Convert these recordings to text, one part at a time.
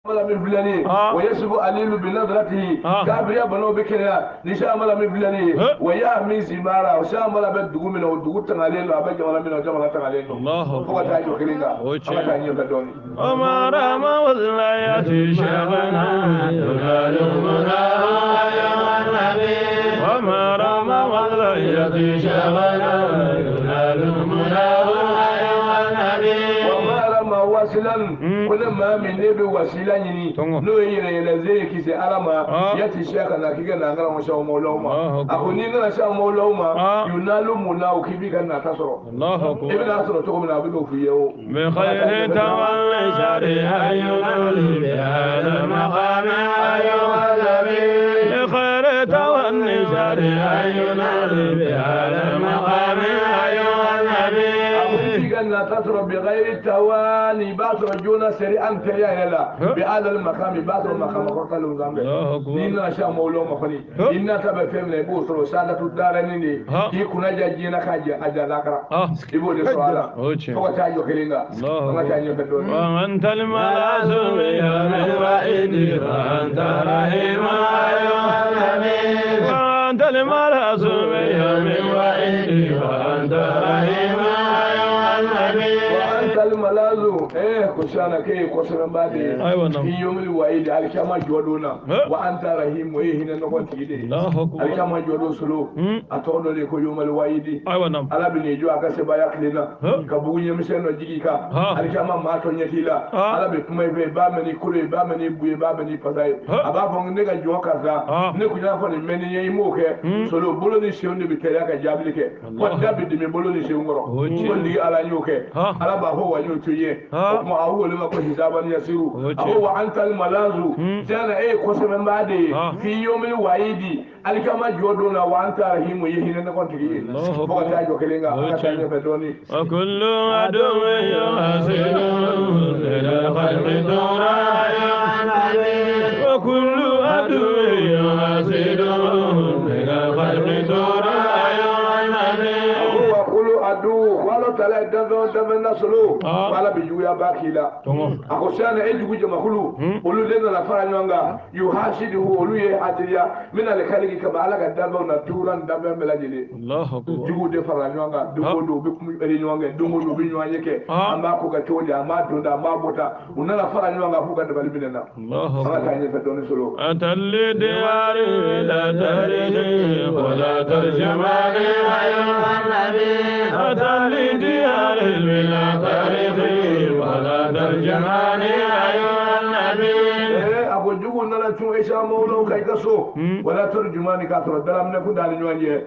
mala min filani wa yasbu alilu bi nadratihi gabriya bano be kenya ni sha mala min filani wa ya min zimara wa sha mala be dugu min o dugu tangale lo abe jamala min o jamala tangale lo Allahu ko ta jo kilinga amata nyi be doni amara ma walla yati shagana yunalu muna ya nabi amara ma walla yati shagana yunalu muna ya nabi wasilan kuna ma min ne be wasila nyini no yire yele zai kise alama yati sheka na kiga na ngara masha maulama akuni na sha maulama yunalu muna ukibi kan na tasoro Allahu akbar ibn asro to mina bi do fiyo bi khayri tawalli shari'a yunalu bi hada maqam ayyuha nabi bi khayri tawalli shari'a yunalu bi hada maqam ayyuha nabi لا تضرب بغير التواني باتر جونا سريعا تريا لا بهذا المقام باتر مقام قتلوا زامبي دينا شاء مولو مخني إن تبع فهم لبوس رسالة الدارني كي كنا جاجينا خاجة أجا ذكر يبود السؤال هو تاجو كلينا ما تاجو كدون وأنت الملاذ يا من وعيدي وأنت رحيم أيها النبي وأنت الملاذ يا من وعيدي وأنت رحيم وأنت الملاذ كشانا كي كسرن بادي في يوم الوعيد الكما جودونا وأنت رحيم هنا نقول تيجي الكما جودو سلو أتونو لك يوم الوعيد على بني جو أكاسي بايك لنا كبوني مسنا جيكا الكما ما تونيتيلا على بكمي بامني كولي بامني بوي بامني فداي أبا فون نيجا جو كذا نكونا فون مني يموكه سلو بولوني شيون بكيا كجابلك ودابي دمي بولوني شيون غرو ولي على نيوكه على بابو وينوتيه ما هو لما كنت حسابا يسيروا هو أنت الملاذ جانا كسر بعدي في يوم الوعيد الكما جودونا وأنت رحيم يهين نكون تيجي فقط أجو كلينا كتاني بدوني وكل عدو يحسد للخلق دورا وكل عدو يحسد للخلق دورا tala daven na solo wala bi juya bakila akosana ejugu jama kulu olu lena la fara nyanga yu hashidu olu ye hadiya min al khaliki ka bala ga daven na turan daven belajele Allahu akbar jugu de fara nyanga dungo do be kum eri nyanga dungo do bi nyanya ke amba ko ga toli amba donda amba bota unala fara nyanga fu ga dabal binena Allahu akbar ata nyi don solo atalli diwari la tarji wala tarjamani ayyuhan nabi atalli ديار بلا تاريخ ولا ترجماني أيها النبي أبو جوجو نلا شو إيش أمولو كيكسو ولا ترجماني كاتر دلهم نكون دارين وانجي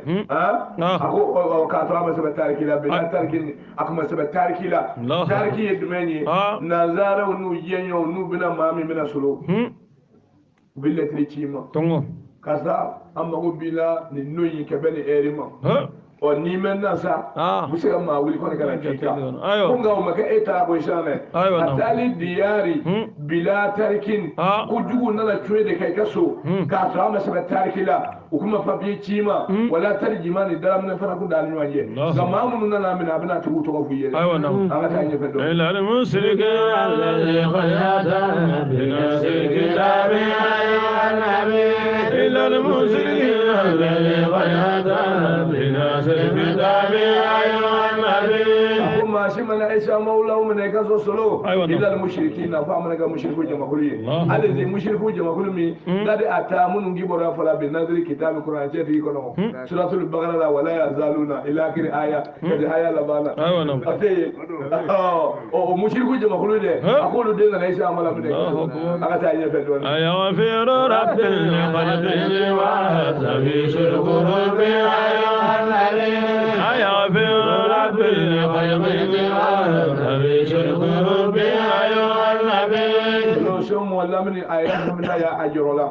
أكو كاتر ما سبت تاريخ لا بلا تاريخ أكو ما سبت تاريخ لا تاريخ يدمني نزار ونو ينيو ونو بنا مامي بنا سلو بلا تريشيما كذا أما بلا ننوي كبني إيرما o ni men na sa musa ma wuli kono kana kika kunga o maka eta ko shame atali diyari bila tarikin ku jugu na tuwe de kai kaso ka ta ma sa tarikila kuma fa bi cima wala tarjimani daram na fara ku dalin waje zamamu na na mina bina tugu to ko fuye anga ta nyefe do ila al musrika alladhi khayata bi nasir kitabi ayyuhan nabi ila al musrika alladhi khayata bi nasir كتابي أيها النبي أقوم ماشي من عيسى مولاه من يكسر سلو إلى المشركين فأمنا كمشركون جماعولي الذي مشركون جماعولي الذي أتامون نجيبوا فلا بنظر كتاب القرآن جدي كنوا سورة البقرة ولا يزالون إلى آخر آية هذه آية لبانا أتى أو مشركون جماعولي ده أقول دينا عيسى مولاه من أكتر أيه بدون أيغفر رب الخلق وهذا شركه بأيها النبي أيغفر رب الخلق وهذا شركه بأيها النبي لو شم ولا من آيات من يا أجرولا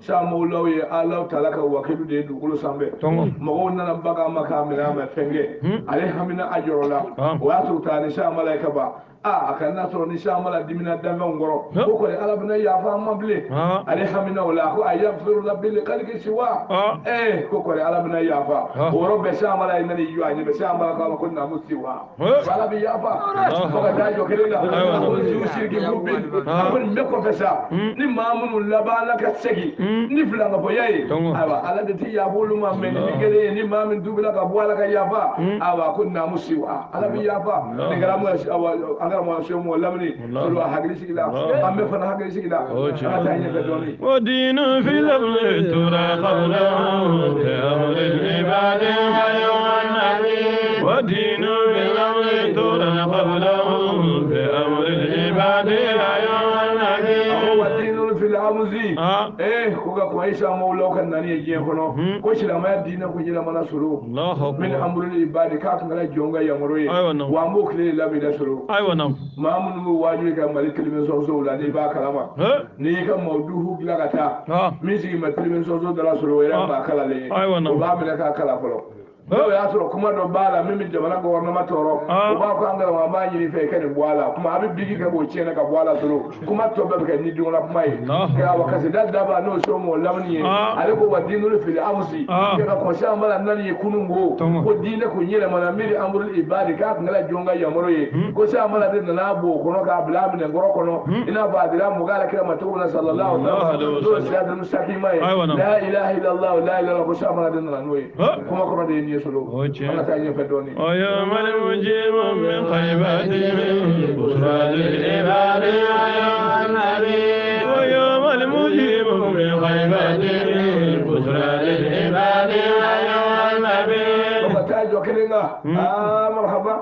شامو لو يا الله تعالى كوكيل دي دخول سامبي مغونا نبغى مكامل ما فنجي عليه من أجرولا واتو تاني شام ملاك با akan nasoro ni shamala dimina dambe ngoro ko ko ala bina ya fa mable ali hamina wala ko ayaghfiru rabbil khalqi siwa ko ko ala bina ya fa o robbe shamala ina ni yuani be shamala ka ko na musiwa wala bi ya fa ko da jo kelela ko shirki rubbi ko me ko fesa ni mamunu labala ka segi ni fulanga boyaye awa ala de ti ya bolu ma men ni gele ni mamin dubila ka boala ka ya fa awa ko na musiwa ala bi ya fa ni garamu awa ما شو مو لمني كل واحد هجري شكله أم بفنا هجري شكله أنا تاني بدوني ودين في الأمر ترى قبله تأمر العباد أيها النبي ودين في الأمر ترى قبله تأمر العباد أيها النبي هو دين في الأمزي كوكا كويسة مولوك الناني يجين خنو كويس لما يدينا كويس لما نسلو من أمر العباد كاتم على جونغا يمروي واموك لي لا بيدسلو mamun mu wajibi ka mali kilimin soso la ni ba kalama ni ka mawduhu gila kata mi sigi ma kilimin soso dara solo wera ba kala le o ba mi ka kala folo do ya soro kuma do bala mi jamana gouvernement toro o ba ko angara ma ba yiri fe kene boala kuma abi bigi ka bo chena ka boala solo kuma to be ka ni dingona kuma yi ka wakasi dadda ba no so mo lamni ale ko wadinul fil amsi ka ko sha mala nan yi kunungo ko dine ko nyele mana miri amrul ibadi ka ngala jonga yamoro yi ko sha mala de na bo kono ka bla mi ngoro kono ina ba dira mo gala kira matuna sallallahu alaihi wasallam siratal mustaqim la ilaha illa allah la ilaha ko sha mala de na noyi kuma ko de ويوم المجيب من خيبته بشرى للعباد أيها النبي ويوم المجيب من خيبته بشرى للعباد أيها النبي مرحبا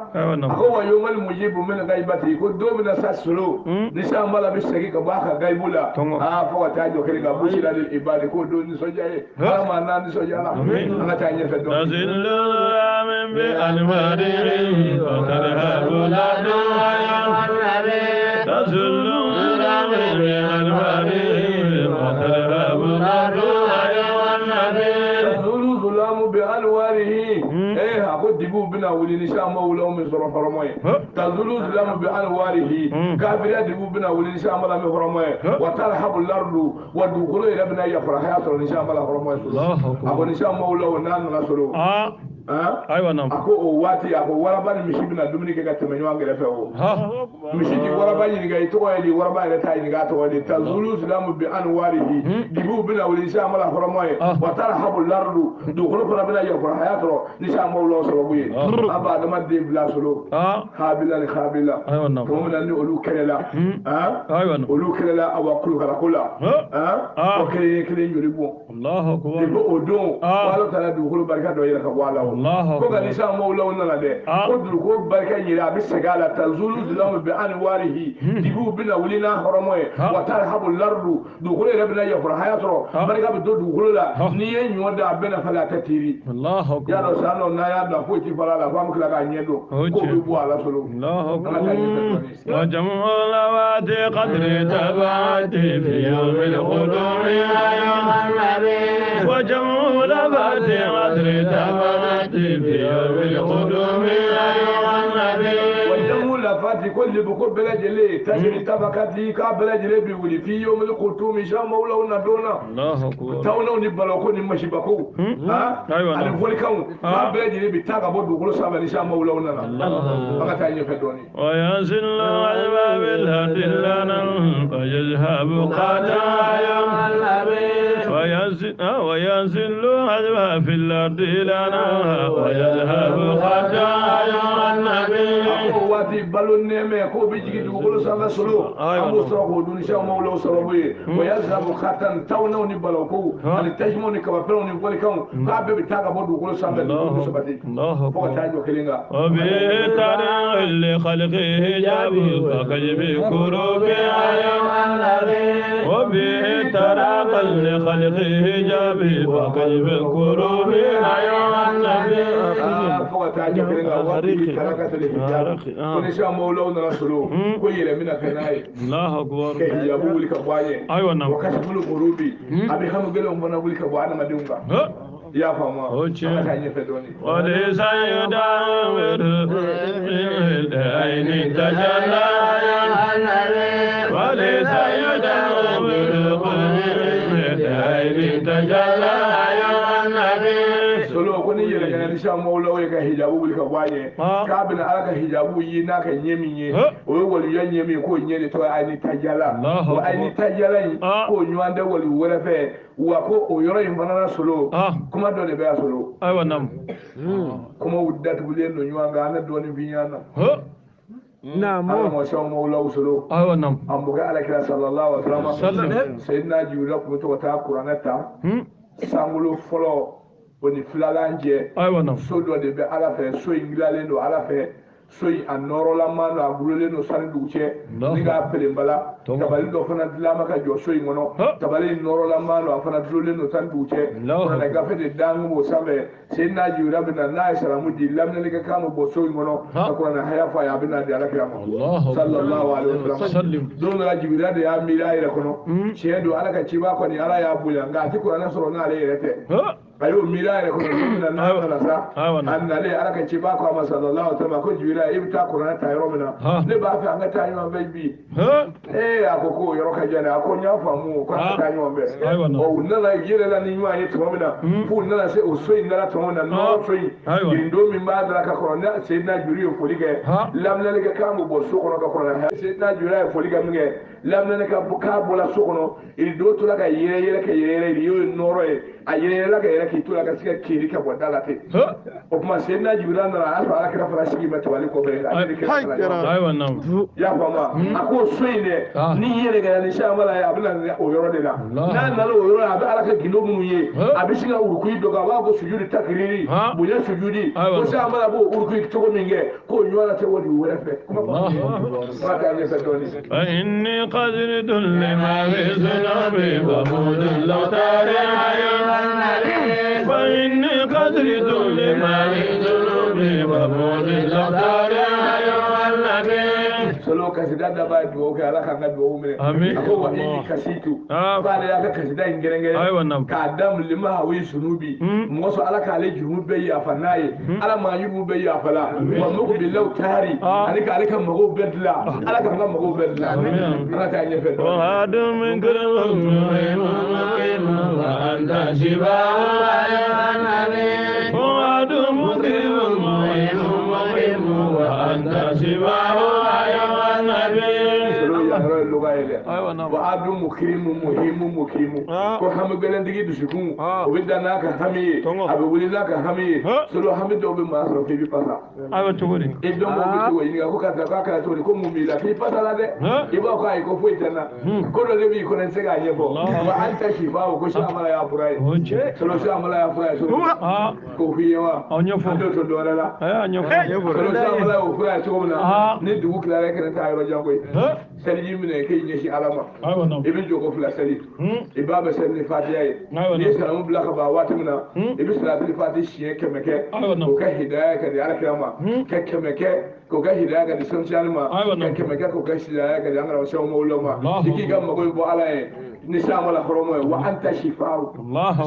هو يوم المجيب من غيبته كدو من السلو نساء مالا بسكي كباخا غيبولا فهو تاجو كلمة بشرى للعباد كدو نسوجاي ما نان نسوجانا أنا تاني فدو تزل من بأنواره وترهب لدو أيها النبي تزل من بأنواره وترهب لدو أيها النبي تزل ظلام بأنواره أقول دبوا بنا ولين شاء مولاه من صرف رمي تزل ظلام بأنواره كافر دبوا بنا ولين شاء مولاه من رمي وترهب الأرض ودخول إلى بنا يفرح يا إن شاء الله رمي أقول إن شاء مولاه نان نصرو أيوة نعم أكو واتي أكو وربان مشي بنا دومينيك كتمني وانغ رفعه مشي دي وربان ينغاي توالي وربان رتاي ينغا توالي تزول سلام بأنواره دبوا بنا ولين شاء مولاه رمي وترهب الأرض دخول بنا يفرح يا نشاء مولاه سببوي أبا دم الدين بلا سلو خابلا لخابلا أيوة نعم كمن أني أولو كلا أيوة نعم أولو كلا أو كل كلا وكلين كلين يريبون الله أكبر يبقى أدون ولا تلا دخول بركة دويرة كوالا الله أكبر كوكا نشاء مولاه نلا كل دخول بركة يرى بسجالة تزول زلام بأنواره دبوا بنا ولينا حرمه وترهب الأرض دخول ربنا يفرح يا بركة بدو دخول لا نيجي نودا بنا فلا تتيري الله أكبر يا رسول الله نايا دفوتي فلا لا فهم كلا كنيدو كوبي على سلو الله أكبر وجمع اللوات قدر تبعت في يوم القدوم أيها النبي وجمع اللوات قدر تبعت في يوم القدوم أيها النبي وجمع اللوات كل بكر بلجلي تجري تبكتي كبلجلي بيولي في يوم القدوم شام مولونا دونا الله أكبر تاونا نبلوكو نمشي بكو أيوة أنا بقول كم بلجلي بتاعك بدو كل سامي شام مولونا الله تعالى فدوني وينزل الباب الهدي لنا فيذهب قدايا وينزل الباب في الأرض لنا ويذهب قدايا النبي واتي بالون نيمه كو بيجي دغول سما سلو امو سرو دون شاو مولو سروي ويذهب خاتن تاونو ني بلوكو ان تجموني كبرون ني بول كان كابي بتاغا بدو دغول سما دغول سبتي فوق تاجو كلينغا وبيتاري لخلقه جاب فكجب كروب أيها النبي وبيتاري لخلقه جاب فكجب كروب أيها النبي فوق تاجو كلينغا واريك كراكات الحجاب ونشاء مولونا رسولو كويل من كناي الله أكبر كي يقول لك بوايه أيوة نعم وكشف القروب أبي هم قالوا من أقول لك بوانا ما دونغا ya fama aka ta yin fedoni وليس يداور العين تجلى وليس يداور العين تجلى solo ko ni yele kana sha mawla we ka hijabu bil ka gwaye ka bin alaka hijabu yi na ka nyemi nye o wali yan nyemi ko nyene to ani tajala o ani tajala ko nywanda wali wala fe wa ko o yoro yin banana solo kuma do le be solo ay wanam kuma wuddat bulen no nywanga na do ni binyana نعم ما شاء الله مولاه سلو ايوه نعم ام بقى على كده صلى الله عليه وسلم سيدنا جبريل كنت وتا قرانتا سانغلو فلو وني فلالانجه ايوه نعم سودو دي بي على في سو انغلالين دو على في soyi a nɔrɔla ma no a gulolen no sani dugu cɛ ni k'a pelen bala tabali dɔ fana dilama ka jɔ soyi kɔnɔ tabali nɔrɔla ma no a fana dulolen no sani dugu cɛ kɔnɔna gafe de dangu b'o sanfɛ seyidina jibirila bɛ na n'a ye salamu di laminɛli kɛ kan bɛ bɔ soyi kɔnɔ ka kɔnɔna haya fɔ a ye a bɛ na di alakira ma sallallahu alaihi wa sallam don dɔ la jibirila de y'a miiri a yɛrɛ kɔnɔ tiɲɛ don ala ka ciba kɔni ala y'a bonya nka a ti kuranɛ sɔrɔ n'ale yɛrɛ tɛ a y'o miiri a yɛrɛ kɔnɔ don min na n'a nana sa a nalen ala ka ciba ko a ma sallallahu alaihi wa sallam ko jibirila i bɛ taa kuranɛ ta yɔrɔ min na ne b'a fɛ an ka taa ɲɔgɔn fɛ bi a ko k'o yɔrɔ ka jan dɛ a ko n y'a faamu ko an ka taa ɲɔgɔn fɛ u nana yɛlɛla ni ɲɔgɔn ye tuma min na f'u nana se o so in dala tuma min na nɔrɔ so in girindo min b'a dala ka kɔrɔ ne seyidina jibirila ye foli kɛ laminɛli kɛ kan bɛ bɔ so kɔnɔ ka kɔrɔ seyidina jibirila ye foli kɛ min kɛ laminɛli k'a bɔla so kɔnɔ girindo tora ka yɛrɛ ka yɛrɛ y'o ye nɔrɔ ye a yɛrɛla ka yɛrɛ k'i to la ka se ka keri ka bɔ da la ten o tuma seyidina jibirila nana a y'a sɔrɔ alakira fana sigi bɛ tabali kɔfɛ y'a faamu a ko so in dɛ ni yɛrɛ kɛra ni siyamala ye a bɛ na o yɔrɔ de la n'a nana o yɔrɔ la a bɛ ala ka gindo minnu ye a bɛ se ka urukuyi dɔ kan a b'a ko sujudi takiriri bonya sujudi ko siyamala b'o urukuyi cogo min kɛ k'o ɲɔgɔnna tɛ wali wɛrɛ fɛ kuma k'a ɲɛfɛ dɔɔnin فإني قد ردت لما في ذنوبي ومود الأوتار فإني قد ردت لما في ذنوبي ومود الأوتار solo kasida da ba duwo kai ala kan ga duwo mene ko wa inni kasitu ba da ya ka kasida in gerengere ka dam lima hawi sunubi mo so ala ka ale jumu be ya fanaye ala ma yumu be ya fala wa mugu billahu tari ani ka ale kan mago bedla ala kan ga mago bedla ala ta nye fe wa adu min karam wa anta shiba wa adu mukim wa anta shiba wa adu mukrimu muhimu mukimu ko hamu belendigi dusukun o be dana ka hamiye abe wulila ka hamiye solo hamido be ma so fi pasa ayo tuguri e don mo be to yin ko ka ta ka to ko mumi la fi pasa la de e ba ko ay ko fu itana ko do le bi ko nen se ga yebo wa anta shi ba ko sha amala ya furai solo sha amala ya furai so ko fi yawa onyo fu do to do la onyo fu solo sha amala ya furai to na ne du kula re kan ta ayro jangoy sali yimine ke nyeshi alama ibi jogo fula sali ibaba sali fatiha ye ni salamu bila ka ba wati mina ibi salatu fatiha shiye kemeke ko ka hidayah ka di alakirama ka kemeke ko ka hidayah ka di sonsialma ka kemeke ko ka hidayah ka di angara shaw mawlama diki ga mago bo ala ye ni shamala horomo wa anta shifaa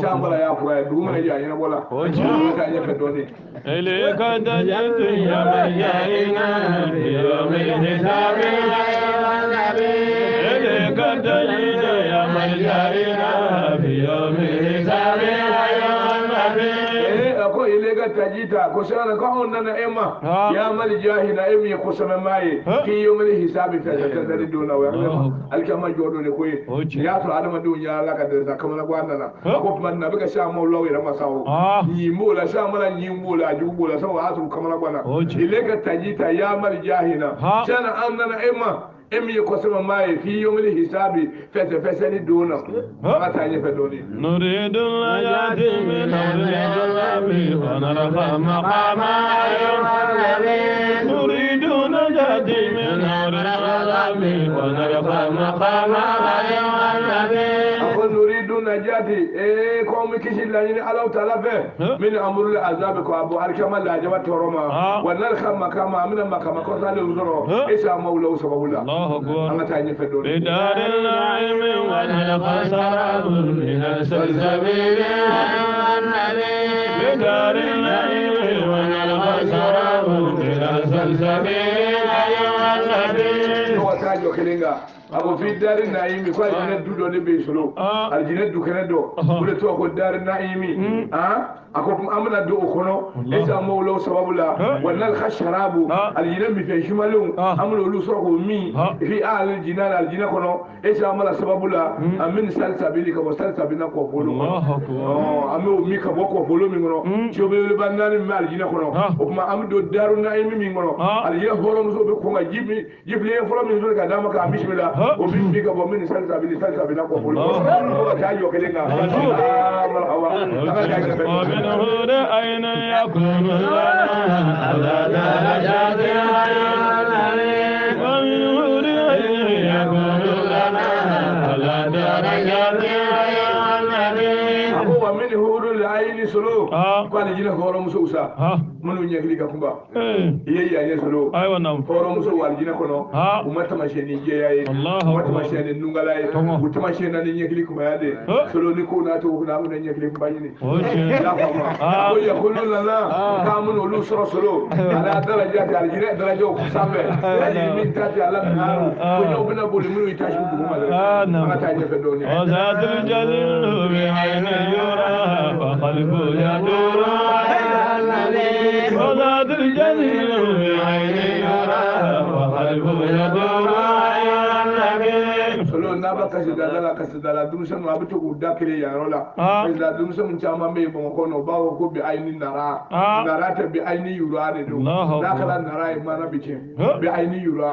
shamala ya fura du mana ya yana bola ka nya ka doni ilayka dajitu ya bayyina yawmin hisabi إليك تجد يا ملجأنا في يوم الحساب أيها النبي أقول إليك تجد كسرنا كهون إما يا ملجأنا إمي كسر ماي في يوم الحساب تجدون ويعلم الكما جودون كوي يا ترى هذا ما دون يا لك ده كمان قوانا أقول من نبيك شام الله يرمى ساو يمولا شام لا يمولا جوبولا ساو أسرو كمان قوانا إليك تجد يا ملجأنا شان أننا إما emi ko sama mai fi yomil hisabi fese ni dona mata nye fe doni nuridu ayati min nuridu wa narafa maqama ayyuhallabi nuridu najati min nuridu wa narafa maqama ayyuhallabi akon nuridu najati ko mi kishi la ni Allah taala fe min amrul azab ko abu alkama la jama toroma wa narfa maqama min maqama ko sale uzuro isa maula sababula بدار النعيم ونلقى سراب من السلسبيل دار النعيم ونلقى سراب إلى سلسبيل أيها النبي وتاجو كلينغا أبو في دار النعيم كوي جنة دودو نبيسلو الجنة دو كندو بقول تو أكو دار النعيم أكو أمنا دو أكونو إذا مولو سبب لا ونلقى شراب الجنة بفي شمالون أمنا لو سرقو مي في أهل الجنة كونو إذا أمنا سبب لا أمين سلسبيل كبو سلسبيل كوفولو أمو مي كبو كوفولو مينغنو شو بيقول بنداني مال الجنة كونو وكما أمدو دار النعيم مينغنو الجنة فورم سو بكونga جيب فورم يزول كدامك بسم الله وبين بيجا ومن سلسبيل كوفولو تاجو كلينغا ومن هود أين يكون لنا على درجات ومن هود أين يكون لنا على درجات ومن هود العين سلو قال جينا فورم سوسا منو نيغلي كومبا يي يا سلو أيوة نعم فورم سو والجينا كونو وما تماشيني جياي وما تماشيني نونغالاي وتماشينا نيغلي كومبا يادي سلو نيكو ناتو كنا من نيغلي كومبا يني يقول لنا كامن ولو سلو على درجات الجينا درجه كسامه من تاتي على نهار ويوبنا بولي منو يتاشو بوما ما تاجي فدوني وذات الجليل بعين يرى وقلبه يدور وذات الجليل بعين يرى وقلبه يدور solo na ba kasi dala dumse no abuto ku dakire ya rola da dumse mun chama me bon ko no ba ko bi aini nara ta bi aini yura de do na kala nara ma na bice bi aini yura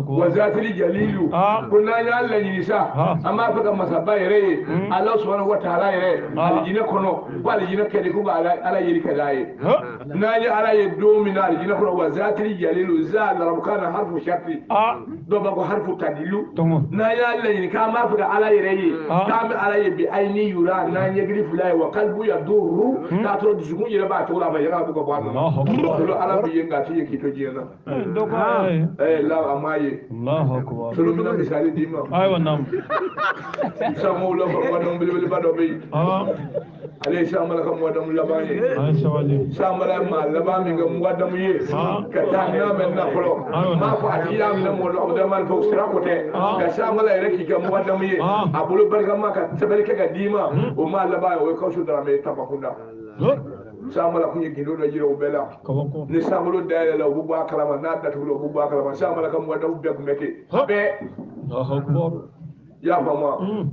wa zatil jalilu kunna ya Allah ni sa amma fa ga masaba yare Allah subhanahu wa ta'ala yare aljina kono ba aljina kede ku ba ala yiri kadaye na ya ala ye do min aljina kono wa zatil jalilu za la rabkana harfu sharti do ba ko harfu tadilu na ya Allah ni ka ma fuga ala yire ka mi ala ye bi aini yura na ya gri fulai wa qalbu yadurru ta to dugun yire ba to la ba ya bu ko ba no ala bi yenga ti yake to jena la amaye Allahu akbar solo mi na misali dima ay wannan sa mo lo ko wadon bil ba do bi ale sa mala kam wadon labani ay sawali sa mala ma labami ga wadon ye ka ta na men na ko ma fa atiya min mo lo da mal fo sira ko te ka sa mala reki ga wadon ye abulu barka ma ka tabarika ga dima o ma labaya o ko su da me tabakunda samala kunye gindo da jiro bela ni samalo dayala la bu ba kalama na da tulo bu ba kalama samala kam wada bu be meke be ya fama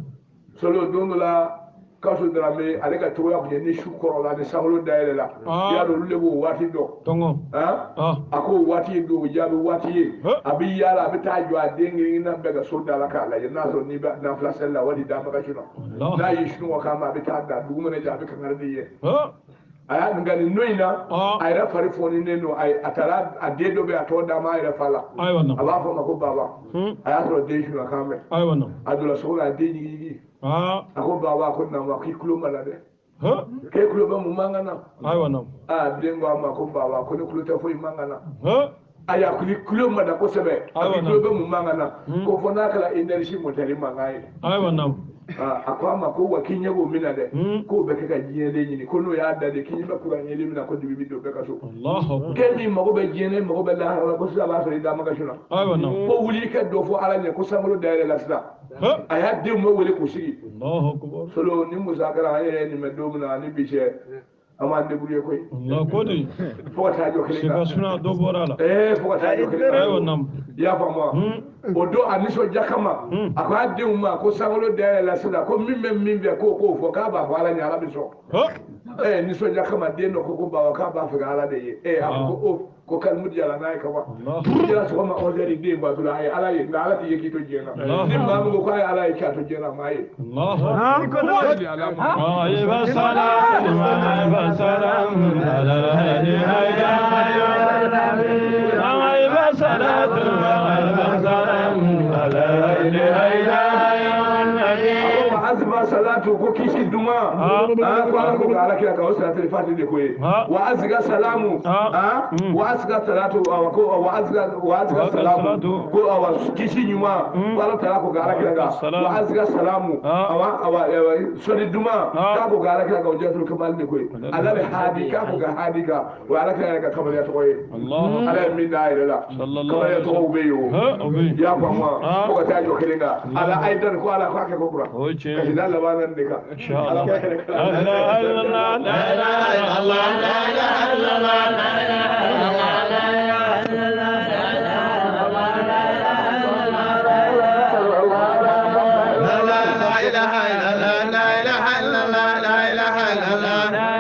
solo dondola kaso drame ale ka toya kunye ni shukoro la ni samalo dayala la ya do lebo wati do tongo ako wati do jabe wati abi yala abi tajo adengi na bega soda la kala ya naso ni ba na place la wadi da maka shino na yishnu wa kama abi ta da du mene jabe kan ardiye aya ngani noina ayra fari foni neno ay atara adedo be atoda ma ayra fala ay wannan aba fa mako baba aya so de shi akame ay wannan adula so la de yi ako baba ko na ma ki kulo mala de ke kulo ba mu mangana ay wannan dengo ma ko baba ko ni kulo ta fo mangana aya kulo ma da ko sebe kulo ba mu mangana ko fo na kala energy mo tari mangai ay wannan akwama ko wakinya go mina de ko be ka jiyele nyini ko no ya da de kinyi ba kuran yele mina ko dibi do be ka so Allahu ke mi mago be jiyene mago be la hala ko sa ba so da maka shuna ko wuli ka do fo ala ne ko samro da la sida aya de mo wele ko sigi Allahu akbar solo ni muzakara aye ni me do mina ni biche ama de buriye koy Allah ko di fo ta jo kele ka suna do borala fo ta jo kele ay wannan ya fama odo aniso jakama akwa de umma ko sangolo de la sida ko min be ko fo ka ba fala nya ala biso ni so jakama de no ko ba ka ba fa ala de ye ko kal mudi ala nay ka ba ya so ma o dari de ba dula ay ala ye ala ti yeki to jena ni ma mo ko ay ala ye ka to jena mai Allah ko ay ba salam ay ba salam ala hadi hayya ay ba salatu ay ba salam ala hadi hayya ma salatu ko kisi duma ko ala ko ala kira ka o salatul fati de ko wa azga salamu wa azga salatu ko wa azga salamu ko awa kisi nyuma ko ala tala ko ala kira ka wa azga salamu awa sodi duma ka ko ala kira ka o jatul kamal de ko ala be hadi ka ko ga hadi ka wa ala kira ka kamal ya to ko Allah ala min da ila kamal ya to ko be yo ya ko ma ko ta jo kelinga ala aidan ko ala ka ko kura kasi da labanan de ka inshallah la ilaha illallah la ilaha illallah la ilaha illallah la ilaha illallah la ilaha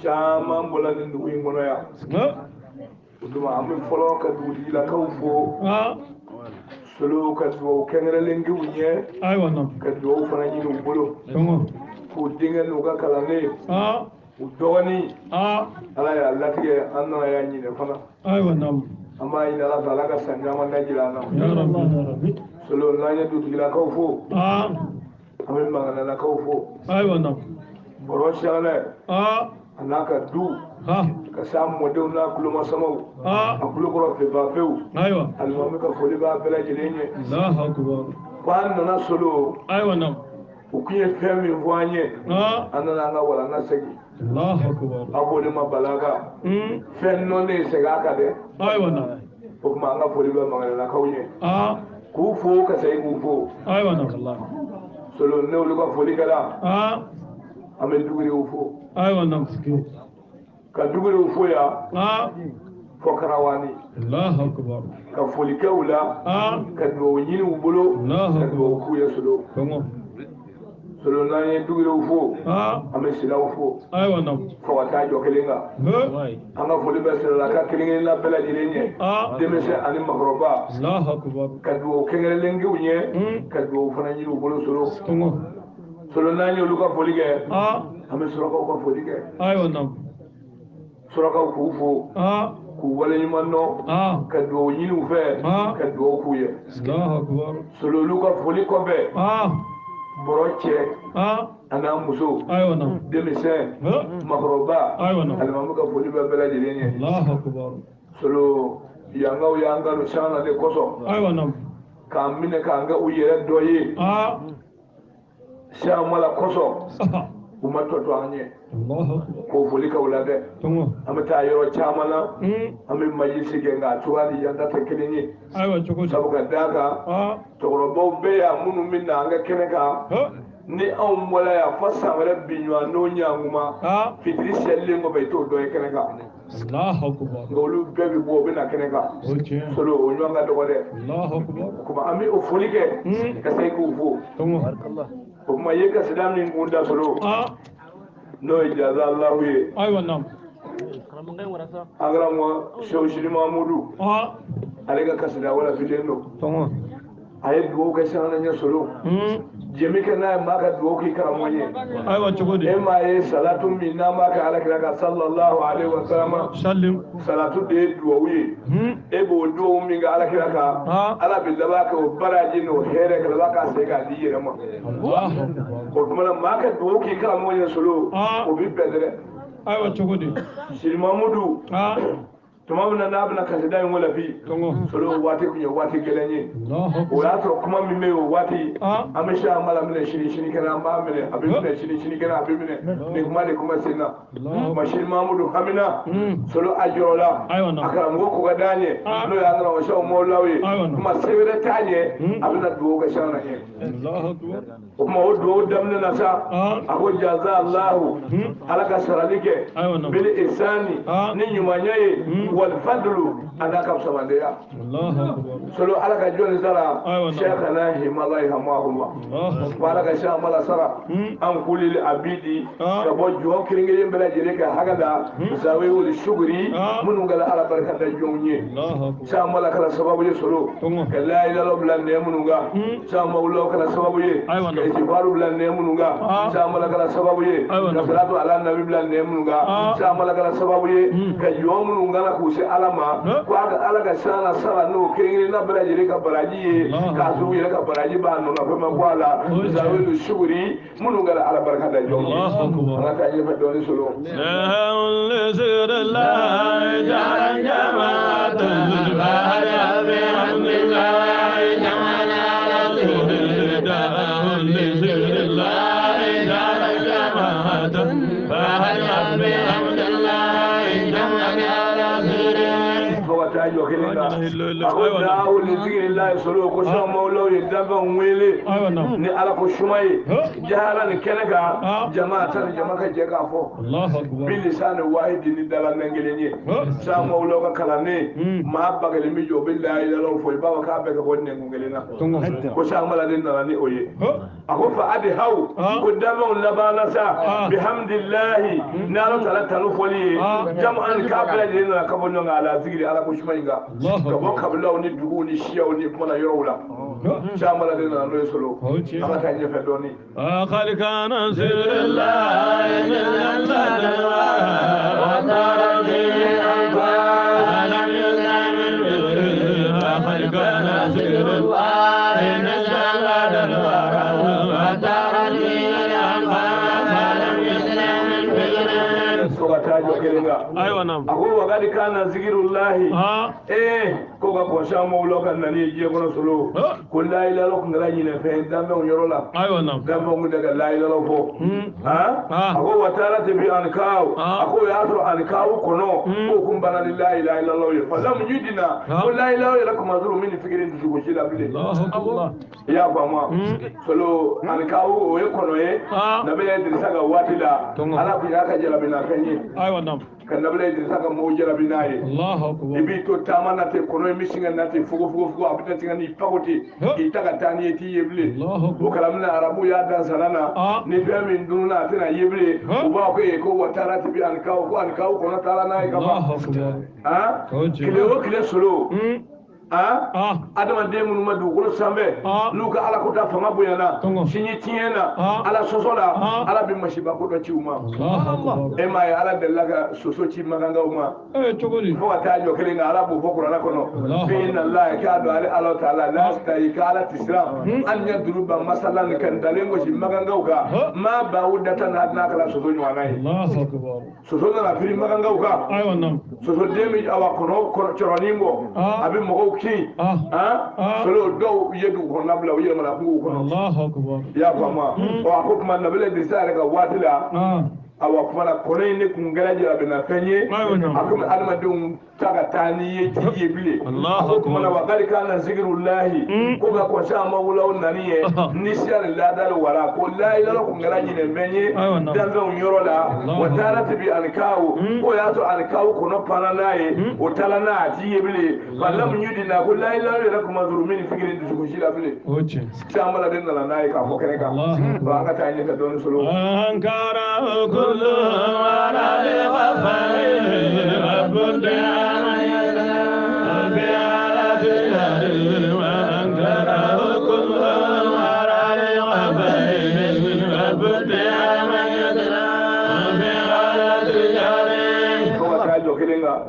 Chama mbola ni ndugu ngono ya uduma amme folo ka dudi la kaw fo solo ka do kengere lengi unye ay wonna ka do fana ni no bolo ko dinga no ga kala ne udoni ala ya lafiya anna ya ni ne fana ay wonna amma ina la sala ka sanja man najira na ya rabbi solo la ya dudi la kaw fo amme magana la kaw fo ay wonna boro shale anaka du ka samu wadau na kuluma samau a kulukura fe ba feu almami ka foli ba bela jilenye Allahu akbar kwan na solo aiwa nam ukuye femi voanye anana na wala na segi Allahu akbar abole ma balaga fen no ne sega ka de aiwa nam ko ma nga foli ba ma na kawye ku fo ka sai ku fo aiwa nam Allah solo ne ulu ka foli kala ame duguri ufo aiwa nam ka duguri ufo ya fo karawani Allahu akbar ka foli kaula ka do nyini ubulo ka do ku ya solo solo na ye duguri ufo ame sila ufo aiwa nam fo wata jo kelinga anga foli ba sila ka kelinga na bela jilenye demese ani makroba Allahu akbar ka do kengere lengi unye ka do fana nyini ubulo solo solo nani oluka folige ame suraka ko folige ayo nam suraka ko fo ku wala ni manno ka do yinu fe ka do ku ye Allahu akbar solo luka foli ko be boroche ana muso ayo nam demise makroba ayo nam almamu ka foli be bela jeleni Allahu akbar solo yanga no shana de koso ayo nam ka mine ka nga uyere doye sha mala koso kuma to anye ko foli ka ulade amata yoro chamala ame majisi genga tuwali yanda tekelini aiwa choko sabuka daga to robo be ya munu minna anga keneka ni an wala ya fasa wala binywa no nyanguma fitri selle ngo be to do keneka Allahu akbar ngolu bebe bo be na keneka solo onyo anga do de Allahu akbar kuma ami o foli ke ka sai ku fo barakallah kuma yeka sidam ni ngunda solo no ijaza Allah ye aywa nam agramwa shawshiri mamudu alega kasida wala fidendo ayi duwo ka shana nya solo jemi kana maka duwo ki karamanye aywa chugodi e ma ye salatu minna maka alakira ka sallallahu alaihi wasallam sallim salatu de duwo wi e bo duwo mi ga alakira ka ala billaba ka baraji no here ka baka sai ka di yema Allah ko kuma maka duwo ki karamanye solo ko bi bedere aywa chugodi shiri mamudu tumamna na abna ka dai wala fi solo wati kunya wati gelenye o ya to kuma mi me o wati amisha mala mine shini kana ma mine abin mine shini kana abin mine ne kuma sinna mashin mamudu hamina solo ajola akara ngo ko ga danye no ya ngara wa shaw mawlawi kuma sewere tanye abina do ga shana ne Allahu akbar kuma o do damne na sa ako jaza Allah alaka saralike bil ihsani ni nyumanyaye wal fadlu adaka samandeya Allahu akbar solo alaka joni sara shaykhana himalai hamahullah wala ka sha mala sara an kulil abidi ka bo jo kiringe mbela jere ka hagada zawe wal shugri munu ngala ala barka da jonye sha mala kala sababu ye solo ka la ilaha illa ne munu ga sha mawlo kala sababu ye ka istighfaru bil ne munu ga sha mala kala sababu ye ka salatu ala nabi bil ne munu ga sha mala kala sababu ye ka yo munu ngala ku se alama ko aga ala ga sana sala no kiringe na bela jere ka baraji ye ka zu ye ka baraji ba no na fama kwala zawe wal shugri munu ngala ala barka da jonye Allah ta yi fa doni solo لزر الله جعل جماعة البحر بحمد الله جعل لزر الله جعل جماعة البحر بحمد الله جعل tajo kelinga akunda awli zikrillah solo ko so mawlo yedaba wele ni ala ko shumay jahara ni kenega jamaa tan jamaa ka je ka fo Allahu akbar bil lisan wahid ni dala ngelenye sa mawlo ka kala ne ma bagali mi jo billahi la law fo baba ka be ka wonne ngelena ko sa mala den na ni oye ako fa adi haw ko dama labana sa bihamdillah nalo tala tanu foli jama'an ka bela den na ka bonno ala zikri ala ko shumainga ka bo kabla woni dugu ni shiya woni kuma na yorowla shamala de na lo solo ala ka nyefe doni qad kana sirullah wa tarbi alfa lam yuzamin qad kana sirullah wa tarbi alfa lam yuzamin tajo kelenga aywa nam ako wagadi kana zikirullahi ko ga ko sha mawlo kan nani je kono solo ko la ilaha illa ngala nyine fe dambe on yorola aywa nam dambe on daga la ilaha illa fo ako watara te bi an kaw ako ya to an kaw kono ko kum bana la ilaha illa allah fa lam yudina ko la ilaha illa kuma zuru min fikirin du ko shila bile Allah ya fama solo an kaw o e kono e nabe idrisa ga watila ala ku ya ka jela bina kanye aywa nam kan nabe idrisa ga mo jela bina ye Allahu akbar ibi to tamana te kono mi singa nate fugo abita tinga ni pagoti itaga tani eti yeble o kalamna arabu ya dan sanana ni fami nduna tena yeble o ba ko e ko watara tibi an kaw kono tala na e kama kile solo adama demunu madu ko sambe luka ala ko ta fanga buyana sinyi tiena ala sosola ala bi mashiba ko do ciuma e ma ya ala delaga soso ci maganga uma togoli ko ta jo kele na ala bu fokura na kono fi inna allah ka do ala taala la staikala tisram an yadruba masalan kan dalengo ci maganga uka ma bawudata na na kala soso nywanai Allahu akbar soso na firi maganga uka aywa nam soso demi awa kono choronimbo abi mo solo do yedu ko nabla wiye mala ko Allahu akbar ya fama o akuma nabla disare ga watila awa kuma na kone ne kun garaje abina kanye akuma alma dum taga tani ye tiye bile Allahu kuma na wakali kana zikrullahi ko ga ko sha mawla nani ye nisiyar ladal wala ko la ilaha kun garaje ne benye dan zan yorola wa tarati bi alkawu ko ya to alkawu ko no pana naye o talana tiye bile ballam yudina ko la ilaha illa kuma zurumin fikirin du ko shila bile oche sha mala den na naye ka ko kene ka ba ka tani ka don solo ankara كل ورا لغفر رب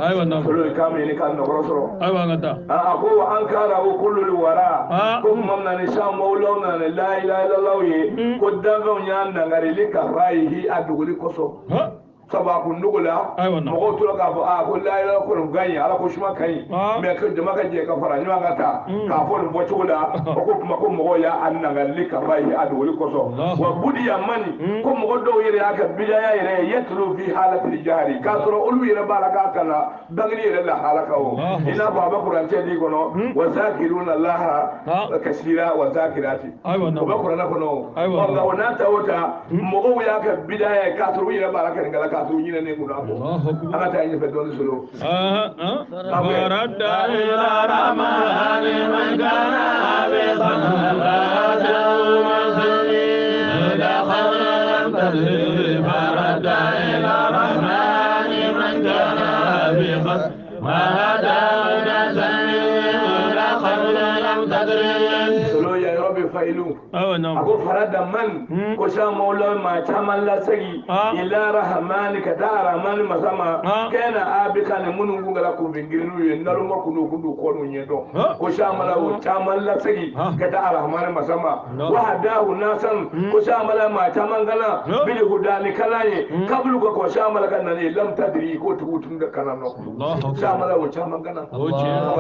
aywa nam solo kame ni kan no rosoro aywa ngata ako ankara o kullu wara ko mamna ni sha mawlana la ilaha illallah ye ko daga nyanda ngari lika raihi aduguli koso saba kun nugula mɔgɔw tora k'a fɔ a ko la ilaha ko nin gaɲi ala ko suma kaɲi mais que jama ka jɛ ka fara ɲɔgɔn kan ta k'a fɔ nin bɔcogo la o ko kuma ko mɔgɔw y'a nagali ka ba ye a dogoli kɔsɔn wa budi ya mani ko mɔgɔ dɔw yɛrɛ y'a kɛ bidaya yɛrɛ ye yatlu fi halatil jahri k'a sɔrɔ olu yɛrɛ b'a la k'a kana bangini yɛrɛ la halaka o i n'a fɔ a bɛ kurancɛ di kɔnɔ wa zakiruna laha kasira wa zakirati o bɛ kuranɛ kɔnɔ nka o n'a ta o ta mɔgɔw y'a kɛ bidaya ye k'a sɔrɔ u yɛrɛ b'a la kɛ nin kala k'a sɔrɔ u ɲinɛnen kun don ala ta ɲɛfɛ dɔɔni solo farada ila ramani man kana abidan farada masli la khawlan tadri farada ila ramani man kana abidan farada nasli la khawlan tadri solo ya rabbi failu ako farada man ko sha maula ma chaman la sagi ila rahmani ka da rahmani masama kana abika ne munun gungala ko bingiru ye ndalo ma kunu kundu ko no nyedo ko sha mala o chaman la sagi ka da rahmani masama wa hadahu nasan ko sha mala ma chaman gana bil hudani kalaye kablu ko sha mala kan ne lam tadri ko tugutun da kana no sha mala o chaman gana o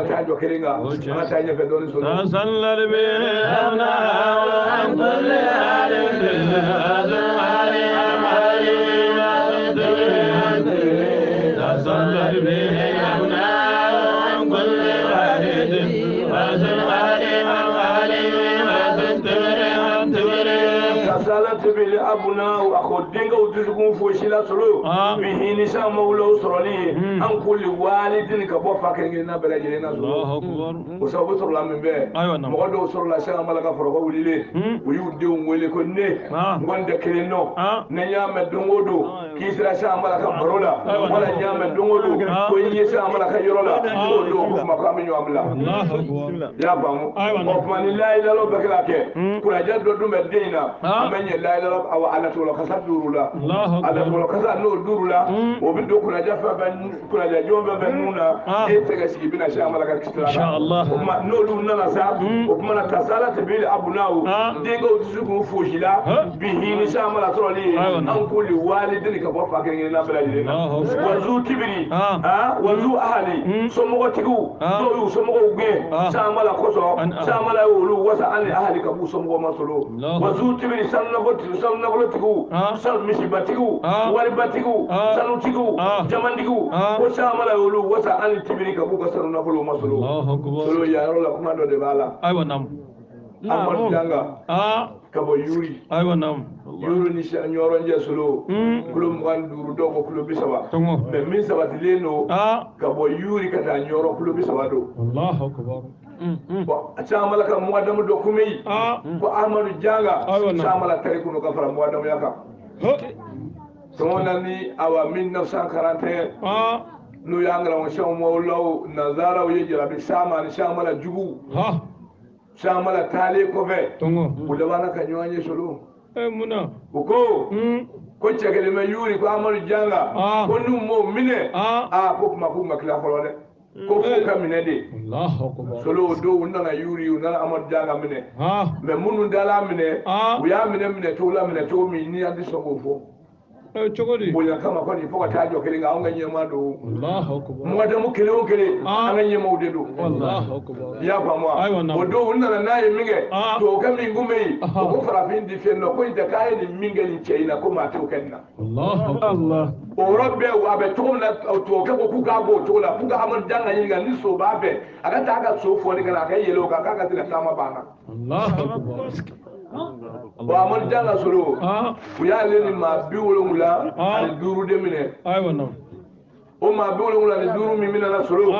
ta jo kelinga ma ta nya fe don so sallal bi ana an kulli halin azali amali sallal bi ana an kulli halin azali amali kasalat bil abna wa khodinga udukun foshila solo bihini sa mawlo soroli an kulli walidin ka bo fakenge na bela jere na solo ko sabu sorola membe mo do sorola sa malaka foro ko wulile o yude o wele ko ne gonde keleno ne nyame dongodo kisra sa malaka barola wala nyame dongodo ko yi sa malaka yorola o do ko makam nyu amla ya bamu o mani la ilaha illa bakala ke kula jaddo dum bedina amenya la ilaha aw ala to la kasad durula ala to la kasad no durula o bido kula jafa ban kula ja jombe ban nuna e tega sigi bina sha malaka kisra insha Allah ma no lu nana sa o kuma na tasalat bil abnau dingo tusugu fojila bihi sha malaka troli an kulli walidin ka bo fa kan na bala jina wazu kibri wazu ahli so mo tigu do yu so mo gbe sha malaka koso sha malaka wulu wasa an ahli ka bu so mo masolo wazu kibri sanna tigu sal misi batigu wali batigu sanu tigu jamandigu ko sha malaka wulu wasa an tibri ka bu ka sanu na bolo masolo solo ya rola kuma do de bala aywa nam amon janga kabo yuri aywa nam yuri ni sha nyoro nje solo kulo mwan duru dogo kulo bisaba me min sabati leno kabo yuri kata nyoro kulo bisaba do Allahu akbar bo acha malaka muadamu do kumei ko amadu janga sha malaka tare kuno ka fara muadamu yaka sonani awa 1941 no yangala mo sha mo law nazara o yejira bi sama ni sha mala jugu sha mala tale ko fe o da bana ka nyanye solo muna ko chegele me yuri ko amadu janga ko num mo mine ko kuma kila folo de ko fu ka mine de Allahu akbar solo do nana yuri nana amadu janga mine me munu dala mine o ya mine to la mine to mi ni andi so go fo chogodi bonya kama ko ni foka tajo kelinga au nganye mado Allahu akbar mo da mu kele o kele nganye mo de do Allahu akbar ya ba mo o do unna na yi minge to ka mi ngume ko fara fin di fenno ko ita kai ni minge ni cheina ko ma to kenna Allahu Allah o robbe wa be to na to ka ko ku ka go to la ku ka amon danga yin ga ni so ba be aga ta ga so fo ni ga ka yelo ka ka tila sama bana Allahu akbar wa amon danga solo ku ya le ni ma bi wolo mula al duru de mine aywa nam o ma bi wolo mula ni duru mi mina na solo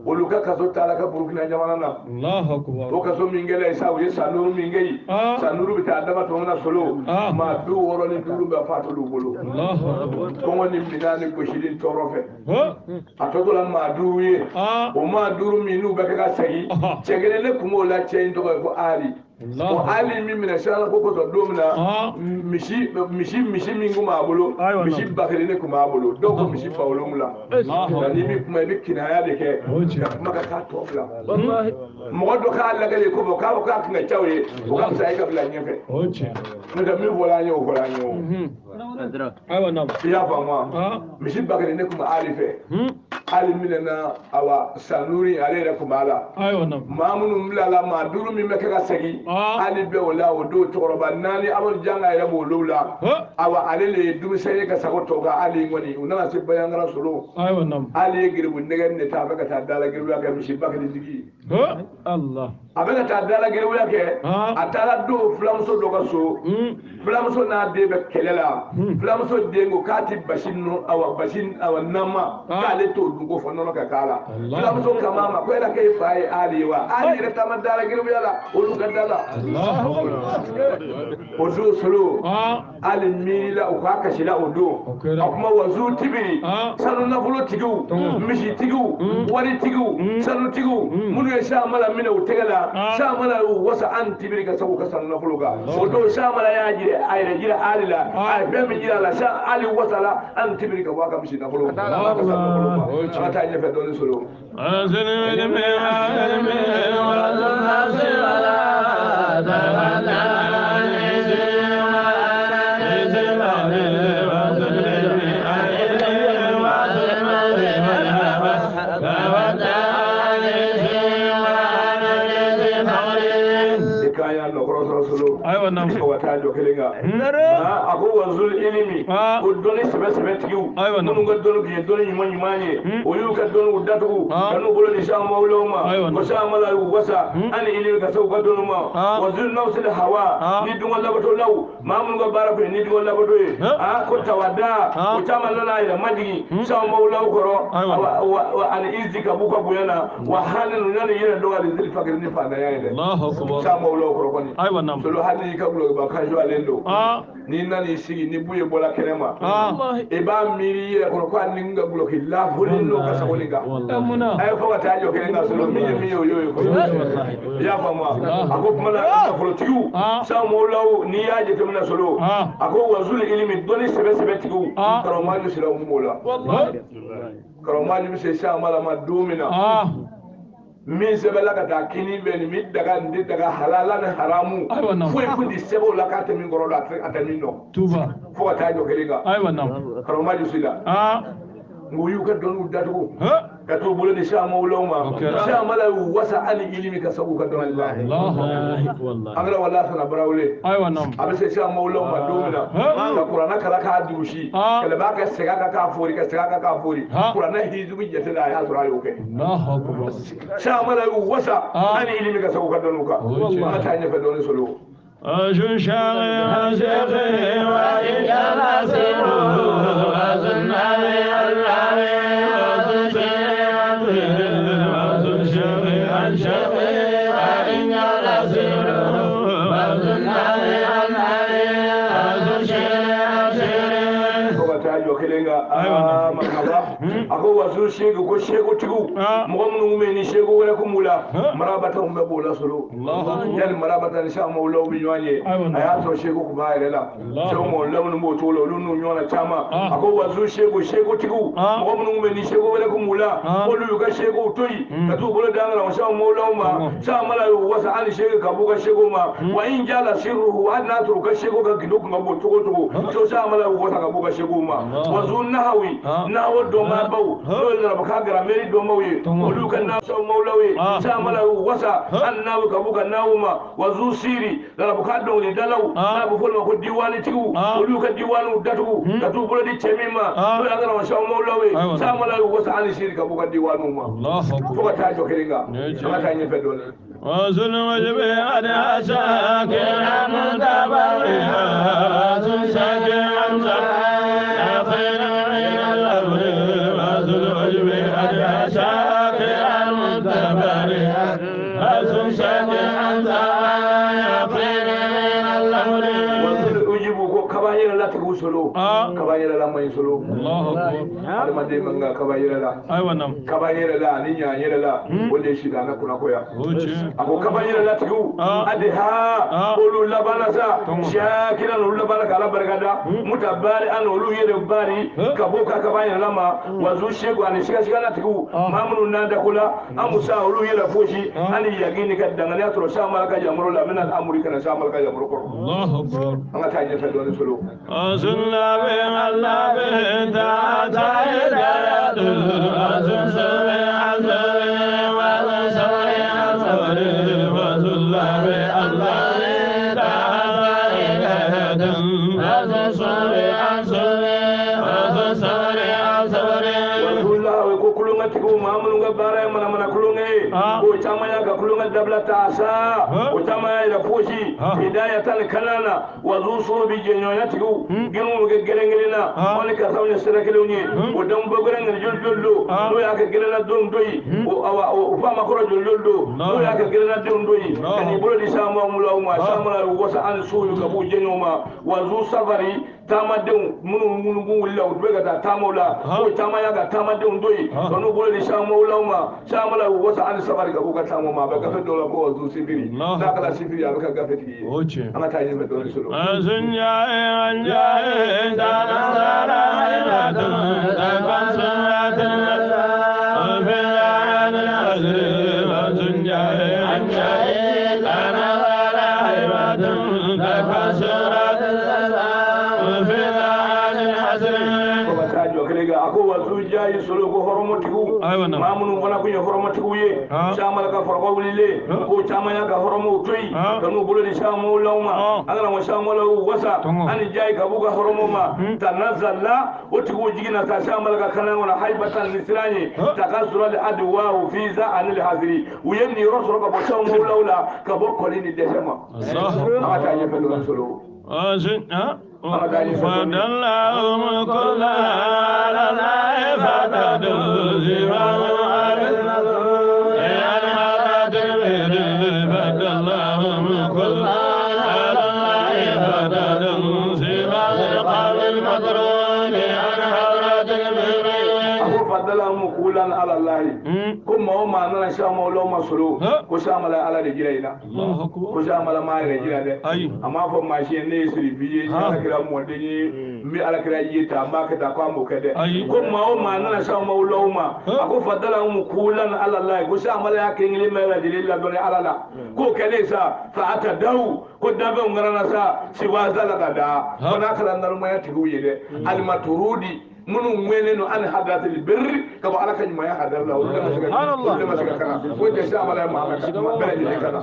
olu ka kaso tala ka burkina jamana na Allahu akbar o kaso mingela isa o yesa nuru mingei sanuru bi ta dama to na solo ma bi woro ni duru ba fato lu bolo Allahu akbar ko woni minani ko shidin torofe atoto la ma duru ye o ma duru mi nu ba ka sagi chegele ne kumo la chain to ko ali o ali mi mina shala ko to domna mishi mingu ma bolo mishi bakere ne kuma bolo do ko mishi pawlo mula ni mi kuma bi kinaya de ke maka ka to bla wallahi mo do ka la gale ko ka kinga chawe o ka sai ka bla nyefe ne da mi bola nyo aiwa nam ya fama misi bakari ne kuma alife ali minena awa sanuri ale da kuma ala aiwa nam mamunu mlala ma duru mi meka ka segi ali be wala o do toroba nani amon janga ila bo lula awa ale le dumi sey ka sago to ga ali ngoni unana se bayangara solo aiwa nam ali girbu negen ne ta baka ta dala girbu ga misi bakari digi Allah abeka ta dala girbu ya ke atala do flamso do ka so flamso na de be kelela flamso de ngo kati bashin no awa bashin awa nama ka le to dungo fonono ka kala flamso kama ma ko era kay fay ali wa ali reta ma dala girbu ya la olu ka dala Allahu akbar ozo solo ali mila o ka kashila odo akuma wazu tibiri sanu na fulo tigu mishi tigu wari tigu sanu tigu munu ya sha mala mina o tegala sha mala wasa an tibiri ka sabu ka sanu na fulo ga odo sha mala ya jire ayre jira alila ay be mi jira la sha ali wasala an tibiri ka waka mishi na fulo ka sanu na fulo ba ta nya fe don solo azana ilmi ilmi wa zanna aiwa nam wata do kelenga ako wazul ilimi ko doni sebe sebe tigiu munu ga donu ke doni nyima nyimanye o yu ka donu udatu kanu bolo ni sha mawloma ko sha mala wasa an ilimi ka sau ka donu ma wazul nawsil hawa ni dunga labato law ma munu ga bara ko ni dunga labato ko tawada ko chama lana ila majigi sha mawla ko wa an izika buka buyana wa halin nan yana do ali zil fakir ni fa na yayin Allahu akbar sha mawla ko ko ni aiwa nam solo hali ka bulo ba kan jo alendo ni nani sigi ni buye bola kenema e ba miri ye ko ko ni nga bulo ki la fulin no ka sawoli ga ay ko ta jo kenga solo mi yo ko ya fa ma ako kuma na ka fulo tiu sa mo law ni ya je tumna solo ako wazul ilmi doni sebe sebe tiu karo ma ju sila mola wallahi karo ma ju se sha mala ma domina min sebe la ka taa kini bɛ ni min daga ndi daga halala ni haramu foyi kundi sɛbɛw la k'a tɛ min kɔrɔ la a tɛ min dɔn tuba fo ka taa jɔ kelen kan aiwa nam karamɔgɔ jusi la ngo y'u ka dɔnniw datugu ka t'u bolo di sha mawlaw ma sha mala y'u wasa ani ilimi ka sabu ka dɔn la an kɛra wala sana barawule aiwa nam a bɛ se sha mawlaw ma don min na ka kuranna kala k'a durusi kɛlɛ b'a ka sɛgɛ ka k'a fori ka sɛgɛ ka k'a fori kuranna hizubi jate la a y'a sɔrɔ a y'o kɛ sha mala y'u wasa ani ilimi ka sabu ka dɔnniw kan an ka taa ɲɛfɛ dɔɔni solo أجن شاغي شيخي وإن كان سيره أزن علي العلي أزن شيخي عن شيخي وإن كان سيره أزن علي العلي أزن شيخي عن شيخي وقتاجو كيلينغا مرحبا ako wasu shegu ko shegu tigu mo mun ngum ni shegu wala ko mula marabata umbe bola solo yani marabata ni sha mawla bi nyanye aya to shegu ko bayre la so mo lamun mo to lo lu nyona chama ako wasu shegu tigu mo mun ngum ni shegu wala ko mula ko lu ga shegu toyi ka to bola dangala sha mawla ma sha mala wasa an shegu ka buga shegu ma wa in jala sirruhu adna to ka shegu ga gido ko mo to so sha mala wasa ka buga shegu ma wazu nahawi nawo do ma baw dole na baka grameri do mawi olu kan na so mawlawi sa mala wasa annabu ka buka nawuma wazu siri na baka do ni dalaw na bu fulma ko diwani tigu olu ka diwanu datu datu bolo di chemima do ya na so mawlawi sa mala wasa an siri ka buka diwanu ma Allahu akbar ko ta jo keringa sama ta nyefe do ni وزن وجبه أدعى شاكرا متبرئا وزن شاكرا يا خير من الأمر وزن وجبه أدعى شاكرا متبرئا وزن شاكرا يا خير من الأمر وزن وجبه كباير لا تقول سلو kabayira la mai solo Allahu akbar alma de manga kabayira la aiwa nam kabayira la ni nya yira la wanda shi da na kuna koya oje ako kabayira la tigu adha ulu labana sa shakira ulu labana kala barkada mutabari an ulu yere bari kaboka kabayira lama wazu shego ani shiga na tigu mamunu nanda kula amusa ulu yere foshi ani yagini kadangani atro shamala ka jamro la min al amri kana shamala ka jamro ko Allahu akbar anga ta nyefe do solo azunna bi Allah bi ta ta'ala azunna bi Allah wa sawri azuri wa zulla bi Allah ta'ala azunna bi azuri azuri wa zulla ko kulunga tigu mamunu ga bara mana kulunga ko chamaya ga kulunga dabla ta sa ko chamaya da foshi hidayatan kanana wa zusu bi jenyoya tigu ginu ga gerengelina wani ka sawnya sirakelunye o dam bogoran ne joldollo no ya ka gerena don doyi o fa makoro joldollo no ya ka gerena don doyi kani bolo di sama mulawma sama wasa an suyu ka bu jenyoma wa zu safari tama den munu wulla o be ga tama la ko tama ya ga tama den doyi no bolo di sama mulawma sama la wasa an safari ka bu ga tama ma ba ga fe dola ko zu sibiri na kala sibiri ya ka ga fe ti oje ana ta yi me do solo azunya anja dana sara hayatun tabansuratun bilan azri azunya anja dana sara hayatun tabansuratun bilan azri ko ba ta jo kale ga ako wazu jayi solo ko horomotiku mamunu wana kunya horomotiku ye shamal ka forko wulile ko chama ya ga horomo toyi kanu bolo di shamu lawma agala mo shamu lawu wasa ani jayi ka buga horomo ma tanazalla otiku jigina ta shamal ka kana wala haibatan nisrani takasura li adwa fi za anil hazri uyeni rosro ka bo shamu lawla ka bo kolini deshama Allah ta yefe do solo فدلهم كل على فتدوا زمام فدلهم كل على فتدوا زمام قبل المطرون عن حضرة المريض فدلهم كل على الله كم ما نانا شام ولا ما سلو كشام لا على رجلينا كشام لا ما رجلنا أما فما شيء نيسري بيجي على كلام مودني مي على كلام يتا ما كذا كم وكذا كم ما نانا شام ولا ما أكو فدلهم كل على الله كشام لا كينغلي ما رجلنا بني على لا كو كنيسا فأتداو كدابة ونغرنا سا سوازا لكذا ونأكل النار ما يتقوي ده المطرودي munu mwene no an hadatil birri kabo ala kan ma ya hadar la wala ma shiga kana ko da sha mala ma kana bala ni kana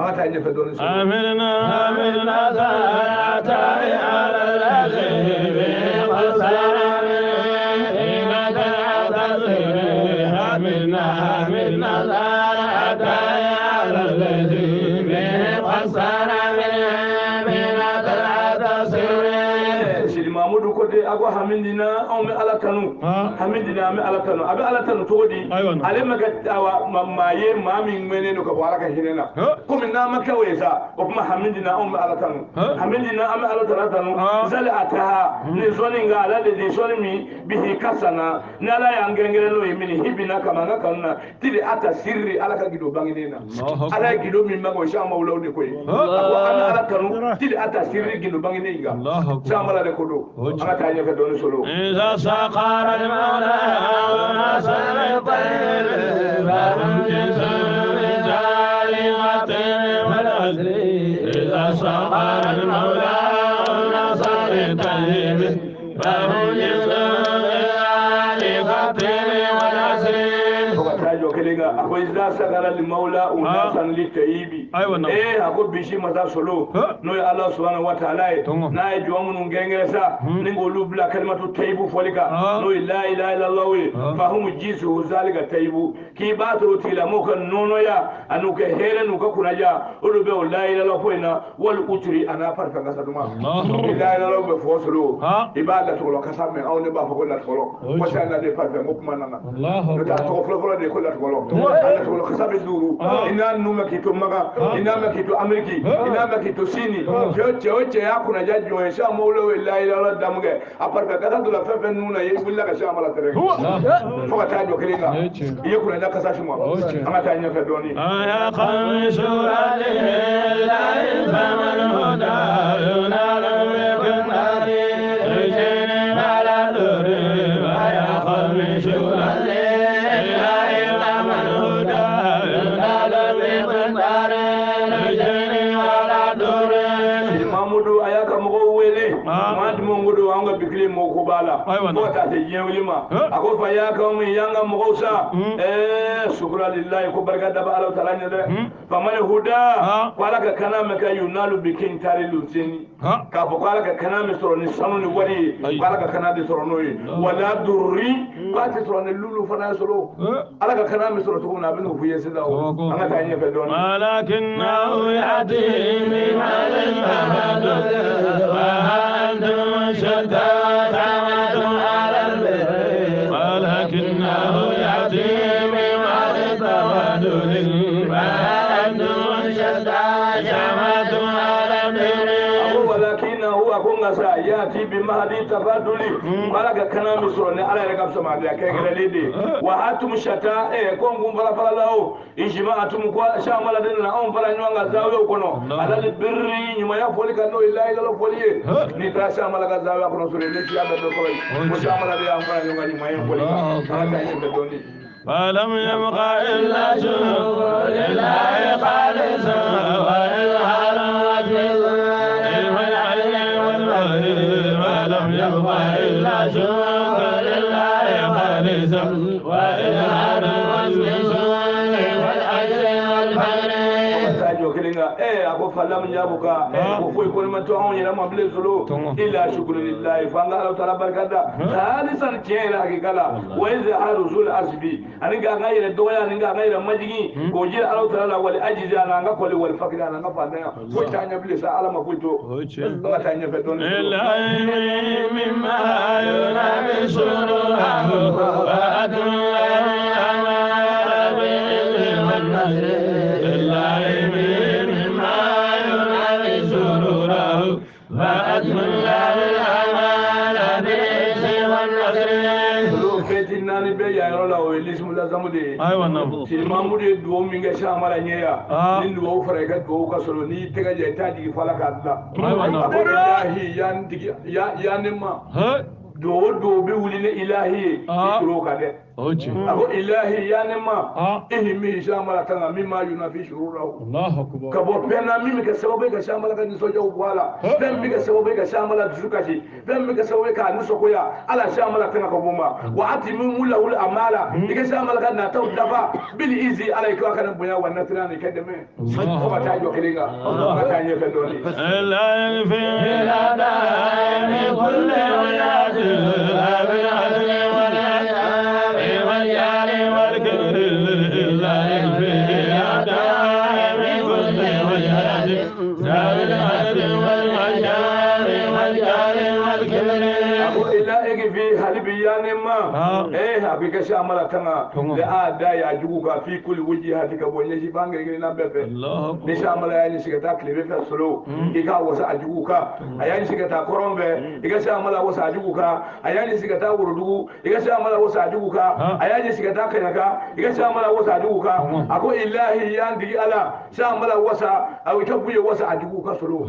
ala ta nyefe don so amirna zata ala al-azimi wasalam ina ta'tazir amirna zata ala al-azimi wasalam ina ta'tazir mamudu ko de ago hamindina on mi ala kanu hamindina mi ala kanu abi ala kanu todi ale maga tawa mamaye mami ngene no ko wala ka hinena ko min na maka wesa ko kuma hamindina on mi ala kanu hamindina am ala kanu zal ataha ni zoni ngala de zoni mi bihi kasana ni ala ya ngengere no yimini hibina kama nga kanuna tili ata sirri ala ka gido banginena ala gido mi mago shama ulawde koy ko ala kanu tili ata sirri gido banginenga shama la de ko إذا سقر المولى ونصر الطير فهم جسم جالمة والعزل إذا سقر المولى ونصر الطير فهم جسم جالمة والعزل akwai za sagara li maula unasan li tayyibi ako bishi mata solo no ya Allah subhanahu wa ta'ala na ya juwa mun ngengere sa ningo lubla kalimatu tayyibu folika no la ilaha illa Allah fa hum jisu zalika tayyibu ki batru tila moka nono ya anuke here nuka kunaja ulu be la ilaha illa Allah wal utri ana farka gasa duma la ilaha illa Allah be fo solo ibada to lo kasame awne ba fa ko la tolo ko sa na de farka mo kuma nana Allah ta to flo de ko la kolo ala to khasabe duru ina numa kito maga ina ma kito ameriki ina ma kito sini che ya kuna jajo insha mawla wallahi la damuge aparka kada dula fefe nuna ye bulla ka sha mala tere fo ka tajo kelinga ye kuna da kasashi mo anga ta nya fe doni ya qamishura lillahi faman huda yunalu bikunari rijini ala duri ya qamishura lillahi faman huda yunalu bikunari rijini ala duri mamudu ayaka mo wele mad mo ngudu anga bikli mo ko bala ko ta te yewlima ako fa ya ka mi yanga mo sa shukra lillahi ko barka da Allah taala ne de faman huda wala ka kana me ka yunalu bikin tari lutini ka fo wala ka kana me soro ni sanu ni wari wala ka kana de soro noyi wala durri ba ti soro ni lulu fana soro ala ka kana me soro to na binu fu yesi da o anga ta nyefe don walakinnahu yati min al-mahadud wa antum shaddad ala al-bir walakinahu yati min al-tawadud wa antum shaddad ala al-bir walakinahu akunga sa yati bi mahdi tafaduli malaka kana misro ne ala reka sama da kai gele lede wa atum shata ko ngum fala fala lawo ijma atum ko sha mala den na on fala nyanga zawe kono ala birri nyuma ya foli kan no ilahi la foli ni ta sha mala ga zawe kono sure ne ya be ko mo sha mala be am fala nyanga nyuma ya foli ala ta ni be doni فلم يبق إلا شكر لله خالصا وإظهار وجهه ولم يبق إلا شكر لله خالصا وإظهار وجهه والأجر والفجر ako falam nyabuka ko foy ko man to on yela mable solo illa shukru lillahi fa Allah taala barkada halisan tiela hakikala wa izharu zul asbi aniga ngayre doya aniga ngayre majigi ko jira Allah taala wal ajiza nanga ko wal fakira nanga fadanga ko tanya ble sa alama ko to Allah tanya fe don illa mimma yunabi suruhu wa adun nani be ya yoro la o elismu la zamude ay wanna ci mamude do mi nga shamala nyeya ni do fara ga do ka solo ni tega je tadi fala ka da ay wanna ilahi yan digi ya nimma do be wuli ne ilahi ikro ka de ako ilahi ya nimma ihimi shamala tanga mimma yunafi shururahu Allahu akbar ka bo pena mimi ka sababu ka shamala ka ni soja wala ben mi ka sababu ka shamala dukashi ben mi ka sababu ka ni sokoya ala shamala tanga ka boma wa atimu lahu al-amala ka shamala ka na taw dafa bil izi ala ka kana bonya wannan tirani ka deme ko ba ta jo kelinga Allah ka nye fe doni la fi la da ni kulli wajh la bi adli wa la واليار والكبر لا يكفي أعداء من كل وجهة ذوي العدل والمجار والجار والكبر إلا في هلبيان ما حقيقة شاملة تنا لأعداء يجوك في كل وجهة كبوني جبان غيرنا بفه نشاملة يعني سكتا كليبه في السلو إيكا وسا أجوك أيان سكتا كورombe إيكا شاملة وسا أجوك أيان سكتا وردو إيكا شاملة وسا أجوك أيان سكتا كنكا إيكا شاملة وسا أجوك أكو إلهي ياندي على شاملة وسا أو يكبوي وسا أجوك سلو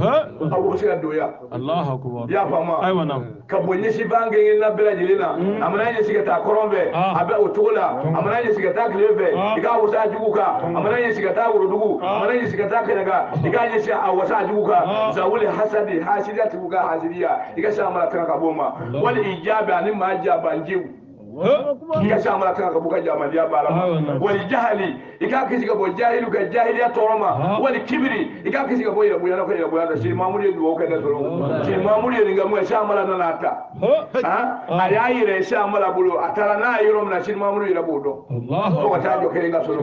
أو وسا دويا الله أكبر يا فما أيوة نعم كبوني شبان غيرنا bela jilina amana nye sigata korombe abe otola amana nye sigata kleve ika wasa juguka amana nye sigata urudugu amana nye sigata kenaga ika nye sha wasa juguka zawuli hasadi hasidia tuga hasidia ika sha mala tanga kaboma wali ijabe ani majaba njiu ika sha mala tanga kabuka jamali ya bala wali jahili ika kisiga bo jahilu ka jahiliya toroma wali kibri ika kisiga bo irabu yana ko irabu yana shi mamuri duwo ka da soro shi mamuri ninga mu sha mala nanata ayayire sha mala bulu atara na yoro mna shi mamuri irabu do Allah ko ta jo kelenga soro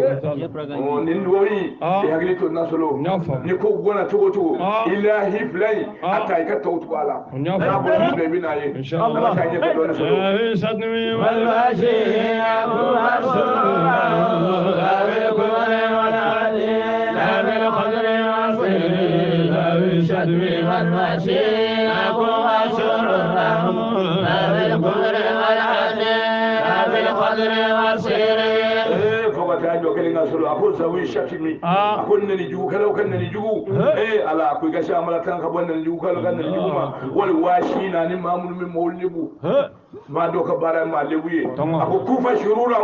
ni ndoyi e hagli to na soro ni ko gona togo togo ilahi flay atai ka tawtu wala na bo ni be binaye inshallah ta je ko do na soro sadmi wal washi abu rasul وسيري فقط أجو كلنا سلو أكون سوي شتمي أكون نيجو كلا وكن نيجو على أكو كشا عملا كان كبون نيجو كلا كان نيجو ما والواشين أنا ما من مول نيجو ما دوك بارا ما لويه أكو كوفا شرورا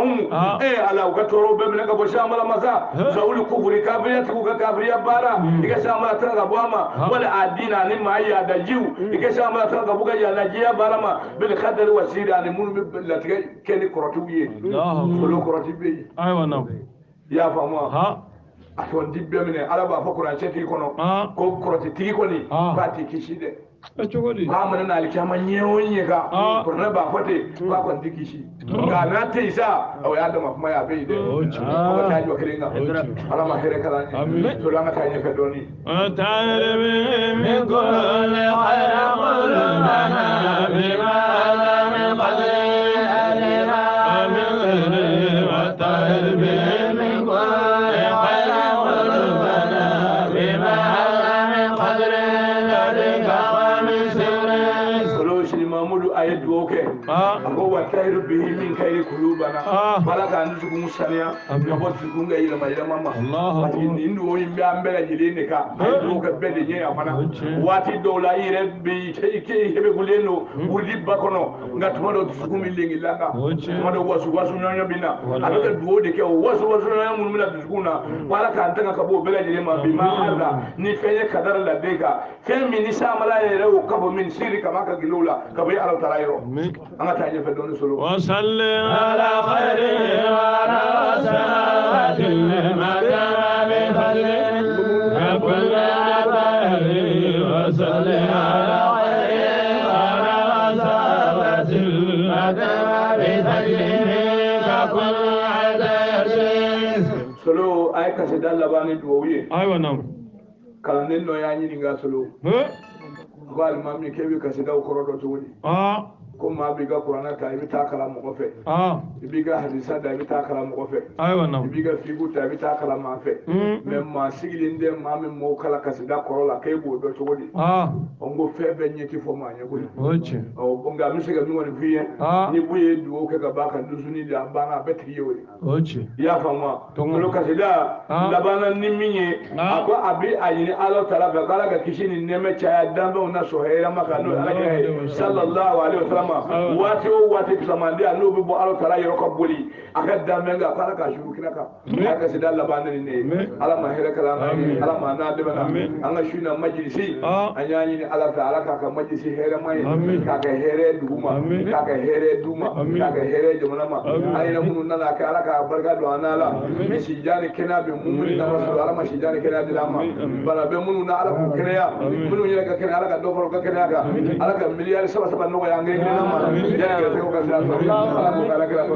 على وكتورو بمن كبوشا عملا مسا زاول كوفري كابريا تكوكا كابريا بارا كشا عملا كان كبوما ولا أدين أنا ما يادجيو كشا عملا كان كبوكا يادجيا بارا ما بالخدر وسير أنا من لا كني كراتويه سلو كراتويه أيوة نعم يا فما أتون دبي مني على بابا كوران شتي كونو كو كراتي تيجي كوني باتي كيشيده ba mana na alkiyama nyewonye ka kurna ba fate ba kon dikishi ga na te isa o ya da kuma ya bai de ko ta yi wakilinga ala ma here kala ni to langa ta yi ka doni ta'alimi min kulli khayra qulana bima min qadri alima min wa ta'alimi min kulli khayra qulana bima min qadri ayadu oke ako watairu bihi min kairi kulubana bala ka ndu ku musaniya ka bo ku nga ila mayira mama wati ndu o yimbe ambela jilini ka ayadu ka bede nye amana wati dola ire bi ke hebe guleno wudi bakono nga tumado ku mi lingi langa tumado wasu nyonya bina alaka duo de ke wasu nyonya mun mina dukuna bala ka ntanga ka bo bela jilini ma bi ma hada ni feye kadar la deka fe min sa mala ire o ka bo min siri kama ka gilula ka bai ala tarayo anga ta jefe don solo wa salli ala khairi wa rasul madama bi fadli kullu abadi wa salli ala khairi wa rasul madama bi fadli kullu adadi solo ay ka se dalla bani duwiye aywa nam kala nen no yaani ni ga solo bal mamni kebi ka se daw korodo to woni ko ma bi ga qur'ana ta bi ta kala mo fe bi ga hadisa da bi ta kala mo fe aywa nam bi ga figu ta bi ta kala ma fe même ma sigilinde ma mi mo kala ka se da korola kay bo do to woni on go fe be nyeti fo ma nya ko oche o nga mi se ga mi woni fiye ni buye duo ke ga ba ka dusuni da ba na betri yori oche ya fama lo ka se da la bana ni minye ako abi ayini alo tala ba kala ga kishini neme cha dambe una sohera maka no alaka sallallahu alaihi wasallam wati o wati zamandi anu bi bo alo tala yoro ko boli aka dambe ga kala ka shuru kinaka aka se da la bana ni ne ala ma hera kala ala ma na de bana anga shuna majlisi anyani ni ala taala ka majlisi hera mai ka ga here duma ka ga here duma ka ga here jamana ma ayina munu nana ka ala ka barka do anala mi si jani kena be mumri na rasul ala ma si jani kena de lama bala be munu na ala ko kenya munu yela ka kena ala ka do foro ka kenya ka ala ka miliyar saba no ya ngai kena ma jani ka ko ka sa ala ko ala ka ko